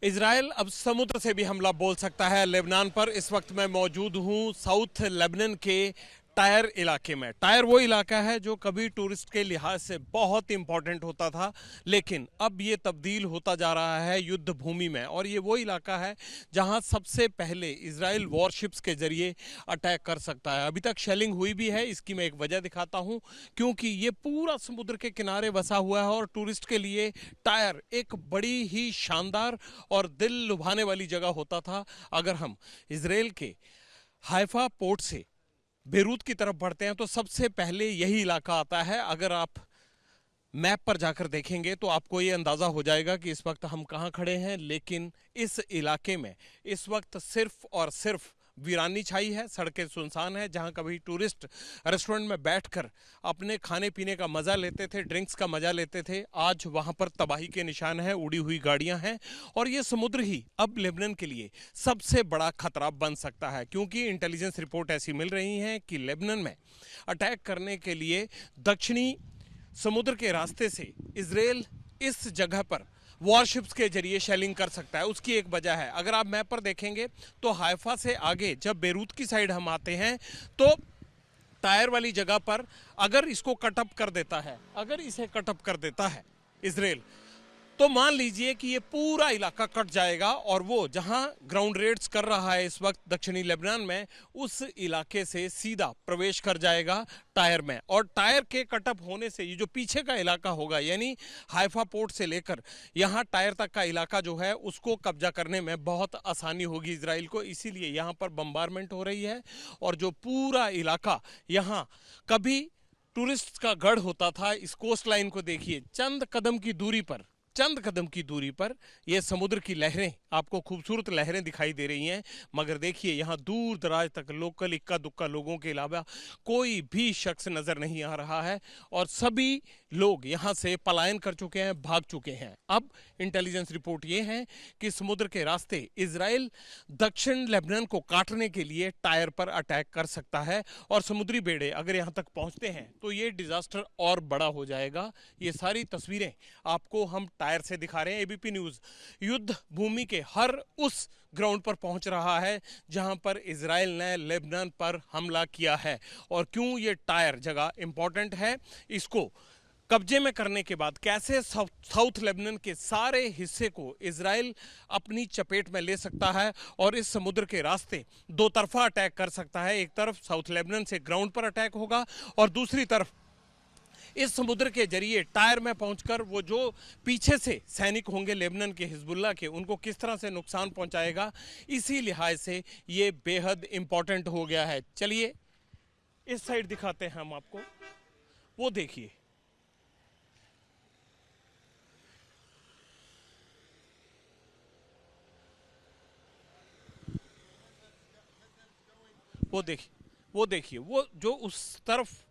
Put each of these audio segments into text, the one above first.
Israel अब समुद्र से भी हमला बोल सकता है लेबनान पर। इस वक्त मैं मौजूद हूं साउथ लेबनान के टायर इलाके में। टायर वो इलाका है जो कभी टूरिस्ट के लिहाज से बहुत इंपॉर्टेंट होता था, लेकिन अब ये तब्दील होता जा रहा है युद्ध भूमि में। और ये वो इलाका है जहां सबसे पहले इजराइल वॉरशिप्स के जरिए अटैक कर सकता है। अभी तक शेलिंग हुई भी है, इसकी मैं एक वजह दिखाता हूं। क्योंकि ये पूरा समुद्र के किनारे बसा हुआ है और टूरिस्ट के लिए टायर एक बड़ी ही शानदार और दिल लुभाने वाली जगह होता था। अगर हम इजराइल के हाइफा पोर्ट से बेरूत की तरफ बढ़ते हैं तो सबसे पहले यही इलाका आता है। अगर आप मैप पर जाकर देखेंगे तो आपको ये अंदाज़ा हो जाएगा कि इस वक्त हम कहाँ खड़े हैं। लेकिन इस इलाके में इस वक्त सिर्फ और सिर्फ वीरानी छाई है, सड़कें सुनसान है। जहां कभी टूरिस्ट रेस्टोरेंट में बैठकर अपने खाने पीने का मज़ा लेते थे, ड्रिंक्स का मज़ा लेते थे, आज वहां पर तबाही के निशान हैं, उड़ी हुई गाड़ियां हैं। और ये समुद्र ही अब लेबनान के लिए सबसे बड़ा खतरा बन सकता है, क्योंकि इंटेलिजेंस रिपोर्ट ऐसी मिल रही हैं कि लेबनान में अटैक करने के लिए दक्षिणी समुद्र के रास्ते से इजराइल इस जगह पर वॉरशिप्स के जरिए शेलिंग कर सकता है। उसकी एक वजह है, अगर आप मैप पर देखेंगे तो हाइफा से आगे जब बेरूत की साइड हम आते हैं तो टायर वाली जगह पर अगर इसको कटअप कर देता है, अगर इसे कटअप कर देता है इजराइल, तो मान लीजिए कि ये पूरा इलाका कट जाएगा और वो जहां ग्राउंड रेड्स कर रहा है इस वक्त दक्षिणी लेबनान में, उस इलाके से सीधा प्रवेश कर जाएगा टायर में। और टायर के कटअप होने से ये जो पीछे का इलाका होगा, यानी हाइफा पोर्ट से लेकर यहां टायर तक का इलाका जो है, उसको कब्जा करने में बहुत आसानी होगी इजराइल को। इसीलिए यहां पर बम्बारमेंट हो रही है। और जो पूरा इलाका यहां कभी टूरिस्ट का गढ़ होता था, इस कोस्ट लाइन को देखिए, चंद कदम की दूरी पर ये समुद्र की लहरें, आपको खूबसूरत लहरें दिखाई दे रही हैं। मगर देखिए यहाँ दूर दराज तक लोकल इक्का दुक्का लोगों के अलावा कोई भी शख्स नजर नहीं आ रहा है और सभी लोग यहाँ से पलायन कर चुके हैं, भाग चुके हैं। अब इंटेलिजेंस रिपोर्ट ये है कि समुद्र के रास्ते इजराइल दक्षिण लेबनान को काटने के लिए टायर पर अटैक कर सकता है। और समुद्री बेड़े अगर यहाँ तक पहुँचते हैं तो ये डिजास्टर और बड़ा हो जाएगा। ये सारी तस्वीरें आपको हम टायर से दिखा रहे हैं। एबीपी न्यूज युद्ध भूमि के हर उस ग्राउंड पर पहुंच रहा है जहां पर इजराइल ने लेबनान पर हमला किया है। और क्यों ये टायर जगह इंपॉर्टेंट है, इसको कब्जे में करने के बाद कैसे साउथ लेबनान के सारे हिस्से को इजराइल अपनी चपेट में ले सकता है और इस समुद्र के रास्ते दो तरफा अटैक कर सकता है। एक तरफ साउथ लेबनान से ग्राउंड पर अटैक होगा और दूसरी तरफ इस समुद्र के जरिए टायर में पहुंचकर वो जो पीछे से सैनिक होंगे लेबनान के हिजबुल्लाह के, उनको किस तरह से नुकसान पहुंचाएगा। इसी लिहाज से ये बेहद इंपॉर्टेंट हो गया है। चलिए इस साइड दिखाते हैं हम आपको, वो देखिए, वो देखिए वो जो उस तरफ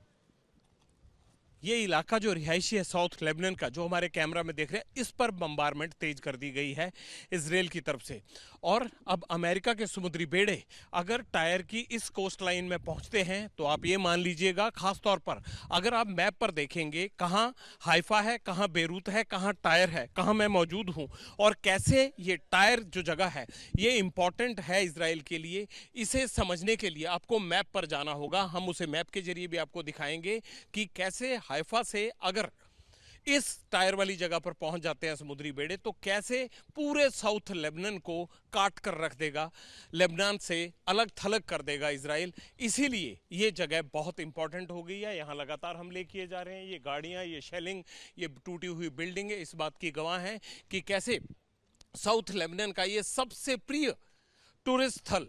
ये इलाका जो रिहायशी है साउथ लेबनान का, जो हमारे कैमरा में देख रहे हैं, इस पर बम्बारमेंट तेज कर दी गई है इजराइल की तरफ से। और अब अमेरिका के समुद्री बेड़े अगर टायर की इस कोस्ट लाइन में पहुंचते हैं तो आप ये मान लीजिएगा, खास तौर पर अगर आप मैप पर देखेंगे कहाँ हाइफा है, कहाँ बेरूत है, कहाँ टायर है, कहाँ मैं मौजूद हूँ और कैसे ये टायर जो जगह है ये इंपॉर्टेंट है इजराइल के लिए। इसे समझने के लिए आपको मैप पर जाना होगा। हम उसे मैप के जरिए भी आपको दिखाएंगे कि कैसे हाइफा से अगर इस टायर वाली जगह पर पहुंच जाते हैं समुद्री बेड़े तो कैसे पूरे साउथ लेबनान को काट कर रख देगा, लेबनान से अलग थलग कर देगा इजराइल। इसीलिए ये जगह बहुत इंपॉर्टेंट हो गई है। यहाँ लगातार हमले किए जा रहे हैं। ये गाड़ियाँ, ये शेलिंग, ये टूटी हुई बिल्डिंगें इस बात की गवाह हैं कि कैसे साउथ लेबनान का ये सबसे प्रिय टूरिस्ट स्थल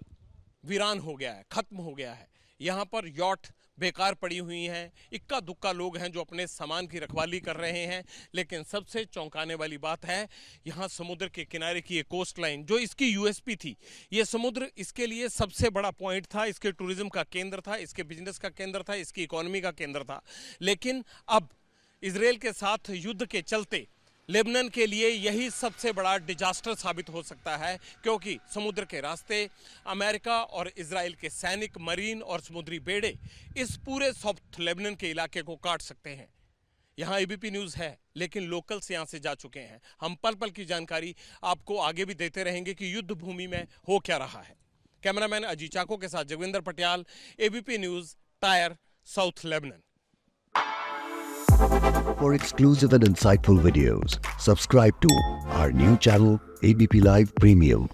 वीरान हो गया है, खत्म हो गया है। यहाँ पर यॉट बेकार पड़ी हुई हैं, इक्का दुक्का लोग हैं जो अपने सामान की रखवाली कर रहे हैं। लेकिन सबसे चौंकाने वाली बात है, यहाँ समुद्र के किनारे की ये कोस्ट लाइन जो इसकी यूएसपी थी, ये समुद्र इसके लिए सबसे बड़ा पॉइंट था, इसके टूरिज्म का केंद्र था, इसके बिजनेस का केंद्र था, इसकी इकोनॉमी का केंद्र था। लेकिन अब इजराइल के साथ युद्ध के चलते लेबनान के लिए यही सबसे बड़ा डिजास्टर साबित हो सकता है, क्योंकि समुद्र के रास्ते अमेरिका और इजराइल के सैनिक, मरीन और समुद्री बेड़े इस पूरे साउथ लेबनान के इलाके को काट सकते हैं। यहाँ एबीपी न्यूज़ है, लेकिन लोकल्स यहाँ से जा चुके हैं। हम पल पल की जानकारी आपको आगे भी देते रहेंगे कि युद्ध भूमि में हो क्या रहा है। कैमरामैन अजीत चाको के साथ Jagvinder Patiyal, ABP news, Tyre, south Lebanon. For exclusive and insightful videos, subscribe to our new channel ABP Live Premium.